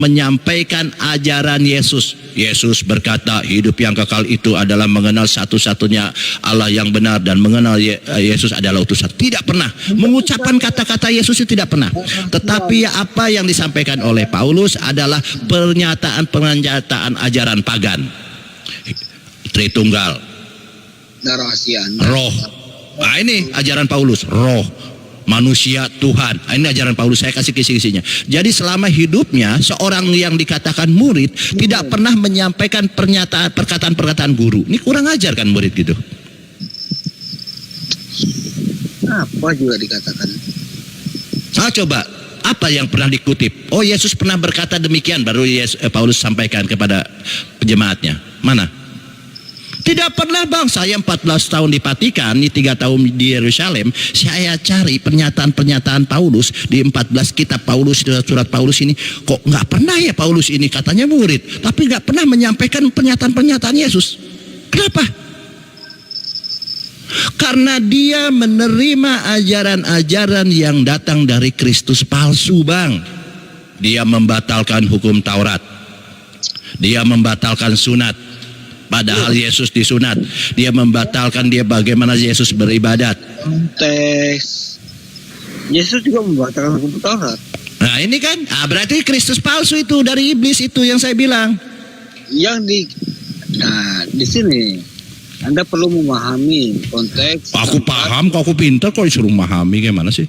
menyampaikan ajaran Yesus. Yesus berkata hidup yang kekal itu adalah mengenal satu-satunya Allah yang benar dan mengenal Yesus adalah utusan. Tidak pernah mengucapkan kata-kata Yesus itu, tidak pernah. Tetapi apa yang disampaikan oleh Paulus adalah pernyataan ajaran pagan. Tritunggal, roh. Nah, ini ajaran Paulus, roh, manusia, Tuhan. Ini ajaran Paulus, saya kasih kisi-kisinya. Jadi selama hidupnya seorang yang dikatakan murid tidak pernah menyampaikan perkataan-perkataan guru. Ini kurang ajar kan murid gitu. Apa juga dikatakan? Coba apa yang pernah dikutip? Oh, Yesus pernah berkata demikian, baru Paulus sampaikan kepada jemaatnya. Mana? Tidak pernah bang. Saya 14 tahun di Vatikan, 3 tahun di Yerusalem. Saya cari pernyataan-pernyataan Paulus di 14 kitab Paulus, surat Paulus ini. Kok nggak pernah ya Paulus ini katanya murid, tapi nggak pernah menyampaikan pernyataan-pernyataan Yesus. Kenapa? Karena dia menerima ajaran-ajaran yang datang dari Kristus palsu bang. Dia membatalkan hukum Taurat. Dia membatalkan sunat. Padahal Yesus disunat. Dia membatalkan bagaimana Yesus beribadat. Konteks. Yesus juga membatalkan hukum Taurat. Nah ini kan, berarti Kristus palsu itu dari iblis itu yang saya bilang. Di sini Anda perlu memahami konteks. Aku paham, kok aku pintar, kok disuruh memahami gimana sih?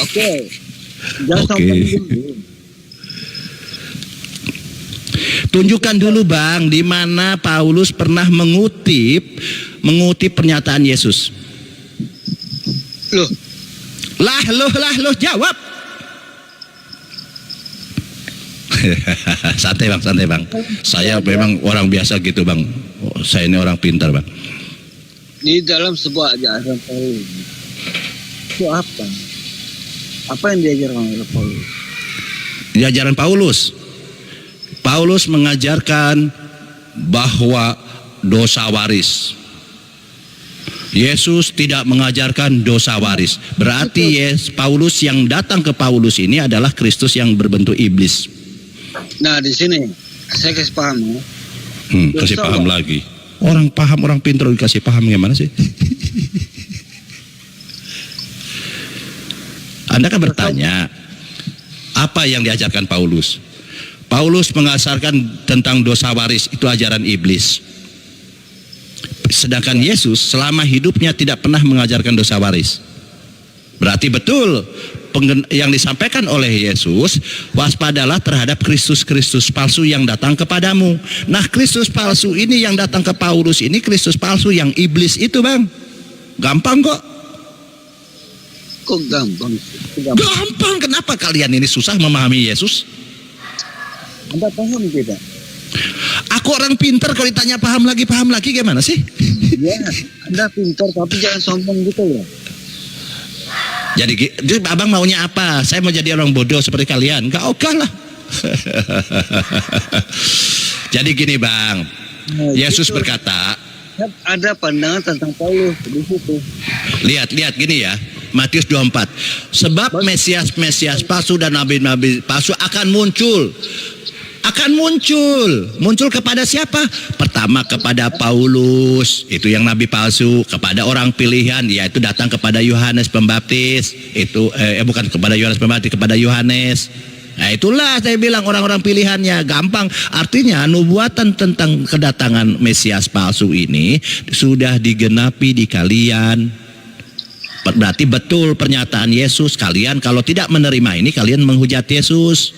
Oke. Jangan sampai dulu. Tunjukkan dulu bang, di mana Paulus pernah mengutip pernyataan Yesus. Loh, jawab. Santai bang. Saya memang orang biasa gitu bang. Saya ini orang pintar bang. Di dalam sebuah ajaran Paulus itu apa? Apa yang diajarkan oleh Paulus? Di ajaran Paulus mengajarkan bahwa dosa waris. Yesus tidak mengajarkan dosa waris. Berarti Paulus yang datang ke Paulus ini adalah Kristus yang berbentuk iblis. Nah di sini saya kasih paham ya. Kasih paham lagi. Orang paham, orang pintar dikasih paham gimana sih? Anda kan bertanya, apa yang diajarkan Paulus? Paulus mengasarkan tentang dosa waris, itu ajaran iblis. Sedangkan Yesus selama hidupnya tidak pernah mengajarkan dosa waris. Berarti betul yang disampaikan oleh Yesus, waspadalah terhadap Kristus palsu yang datang kepadamu. Nah, Kristus palsu ini yang datang ke Paulus ini, Kristus palsu yang iblis itu bang. Gampang kok. Kok gampang? Gampang, kenapa kalian ini susah memahami Yesus? Anda paham tidak? Aku orang pintar, kalau ditanya paham lagi gimana sih? Ya, Anda pintar tapi jangan sombong gitu ya. Jadi abang maunya apa? Saya mau jadi orang bodoh seperti kalian? Gak oke lah. Jadi gini bang, Yesus berkata, ada pandangan tentang Paulus di situ. Lihat gini ya, Matius 24. Sebab Mesias palsu dan nabi-nabi palsu akan muncul. Muncul kepada siapa? Pertama kepada Paulus, itu yang nabi palsu. Kepada orang pilihan, yaitu datang kepada Yohanes Pembaptis. Itu bukan kepada Yohanes Pembaptis, kepada Yohanes. Nah itulah saya bilang orang-orang pilihannya. Gampang. Artinya nubuatan tentang kedatangan Mesias palsu ini sudah digenapi di kalian. Berarti betul pernyataan Yesus. Kalian kalau tidak menerima ini, kalian menghujat Yesus.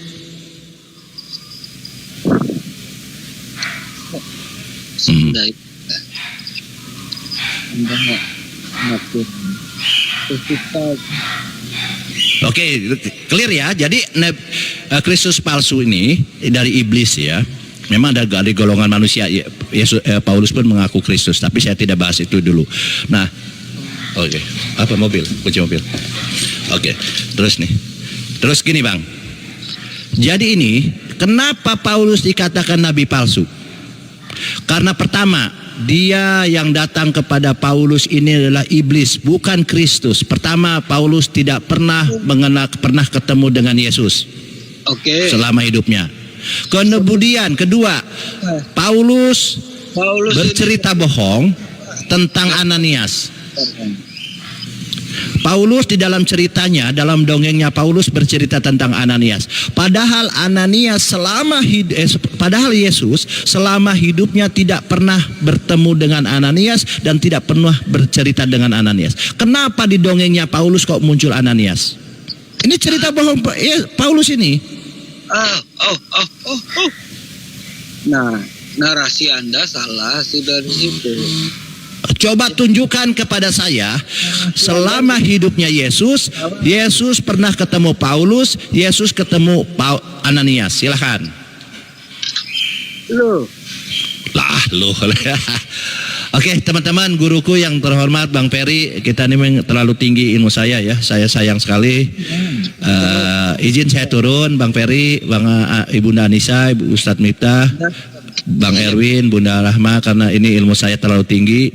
Oke, clear ya. Jadi Kristus palsu ini dari iblis ya. Memang ada dari golongan manusia. Paulus pun mengaku Kristus, tapi saya tidak bahas itu dulu. Nah, oke. Apa mobil? Kunci mobil. Oke. Terus gini bang. Jadi ini kenapa Paulus dikatakan nabi palsu? Karena pertama, dia yang datang kepada Paulus ini adalah iblis, bukan Kristus. Pertama, Paulus tidak pernah ketemu dengan Yesus. Oke. selama hidupnya. Kemudian kedua, Paulus bercerita bohong tentang Ananias. Paulus di dalam ceritanya, dalam dongengnya Paulus bercerita tentang Ananias. Padahal padahal Yesus selama hidupnya tidak pernah bertemu dengan Ananias dan tidak pernah bercerita dengan Ananias. Kenapa di dongengnya Paulus kok muncul Ananias? Ini cerita bohong Paulus ini. Nah, narasi Anda salah sudah di situ. Coba tunjukkan kepada saya, selama hidupnya Yesus pernah ketemu Paulus, Yesus ketemu Ananias. Silakan. Loh. Oke, teman-teman, guruku yang terhormat Bang Ferry, kita ini memang terlalu tinggi ilmu saya ya. Saya sayang sekali. Izin saya turun, Bang Ferry, Ibunda Anissa, Ibu Ustadz Miftah, Bang Erwin, Bunda Rahma, karena ini ilmu saya terlalu tinggi.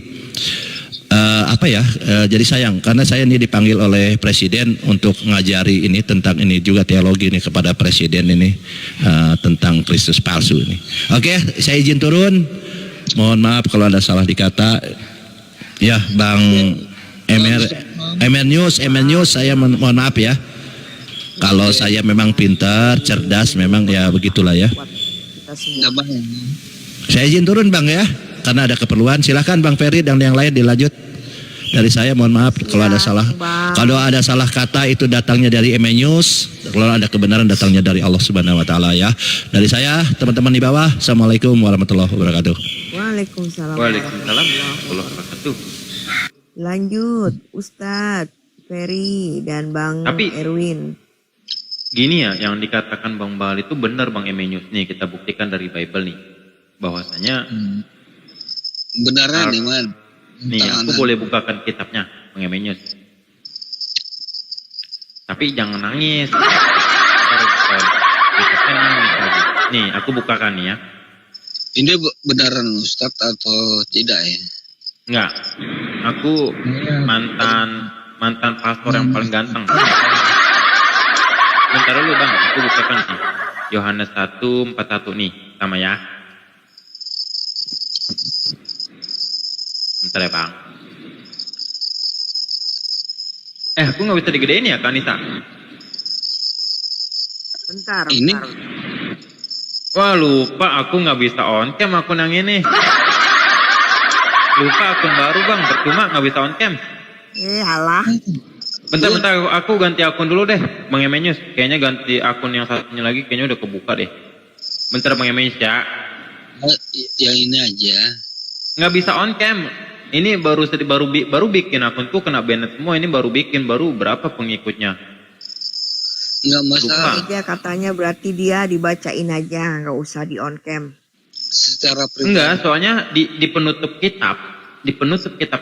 Jadi sayang karena saya ini dipanggil oleh Presiden untuk ngajari ini tentang ini juga teologi ini kepada Presiden ini tentang Kristus palsu ini. Oke, saya izin turun. Mohon maaf kalau ada salah dikata. Ya, Bang MR News, saya mohon maaf ya. Kalau saya memang pintar, cerdas, memang ya begitulah ya. Saya izin turun Bang ya, karena ada keperluan. Silahkan Bang Ferry dan yang lain dilanjut. Dari saya mohon maaf kalau ada salah. Kalau ada salah kata itu datangnya dari News. Kalau ada kebenaran datangnya dari Allah Subhanahu wa taala ya. Dari saya, teman-teman di bawah, Assalamualaikum warahmatullahi wabarakatuh. Waalaikumsalam warahmatullahi wabarakatuh. Lanjut Ustadz Ferry dan Bang Erwin. Gini ya, yang dikatakan Bang Bal itu benar Bang News. Nih kita buktikan dari Bible nih. Bahwasanya benaran nih man. Nih aku boleh bukakan kitabnya Bang News. Tapi jangan nangis. Kitabnya nangis lagi. Nih aku bukakan nih ya. Ini benaran Ustadz atau tidak ya? Enggak. Aku mantan pastor yang paling ganteng. Bentar dulu Bang, aku bukakan nih. Yohanes 1:41 nih, sama ya. Bentar ya Bang. Aku nggak bisa digedein ya Kanisa? Bentar. Ini Wah lupa, aku nggak bisa on cam akun yang ini. Lupa akun baru Bang, percuma nggak bisa on cam. Halah. Bentar, aku ganti akun dulu deh, Bang News. Kayaknya ganti akun yang satunya lagi, kayaknya udah kebuka deh. Bentar Bang News ya. yang ini aja. Nggak bisa on cam. Ini baru bikin akun tuh kena banned semua. Ini baru bikin, baru berapa pengikutnya? Nggak masalah. Aja katanya berarti dia dibacain aja, nggak usah di on cam. Secara pribadi. Enggak, soalnya di penutup kitab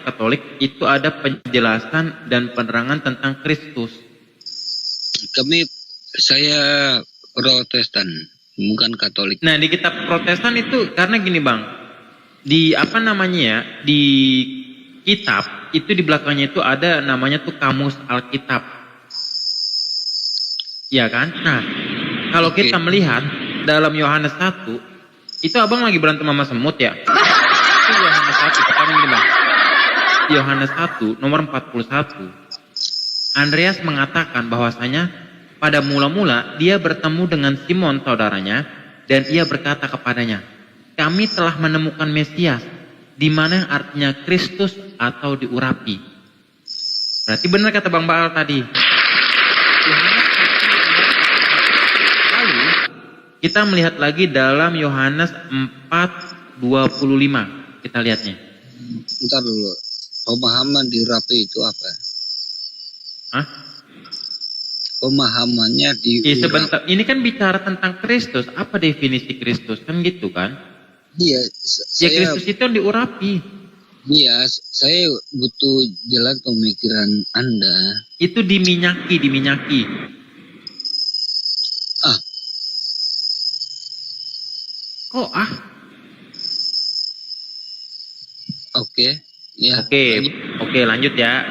Katolik itu ada penjelasan dan penerangan tentang Kristus. Saya Protestan, bukan Katolik. Nah, di kitab Protestan itu karena gini Bang, di kitab itu di belakangnya itu ada namanya tuh kamus Alkitab. Ya kan? Nah, kalau kita melihat dalam Yohanes 1, itu abang lagi berantem sama semut ya? Itu Yohanes 1, sekarang gini Bang. Yohanes 1 nomor 41. Andreas mengatakan bahwasanya pada mula-mula dia bertemu dengan Simon saudaranya dan ia berkata kepadanya, "Kami telah menemukan Mesias," di mana artinya Kristus atau diurapi. Berarti benar kata Bang Baal tadi. Lalu kita melihat lagi dalam Yohanes 4:25. Kita lihatnya. Bentar dulu. Pemahaman diurapi itu apa? Hah? Pemahamannya diurapi. Sebentar. Ini kan bicara tentang Kristus. Apa definisi Kristus? Kan gitu kan? Iya. Kristus itu yang diurapi. Iya, saya butuh jelas pemikiran Anda. Itu diminyaki. Kok Oke. Ya. Oke, lanjut ya.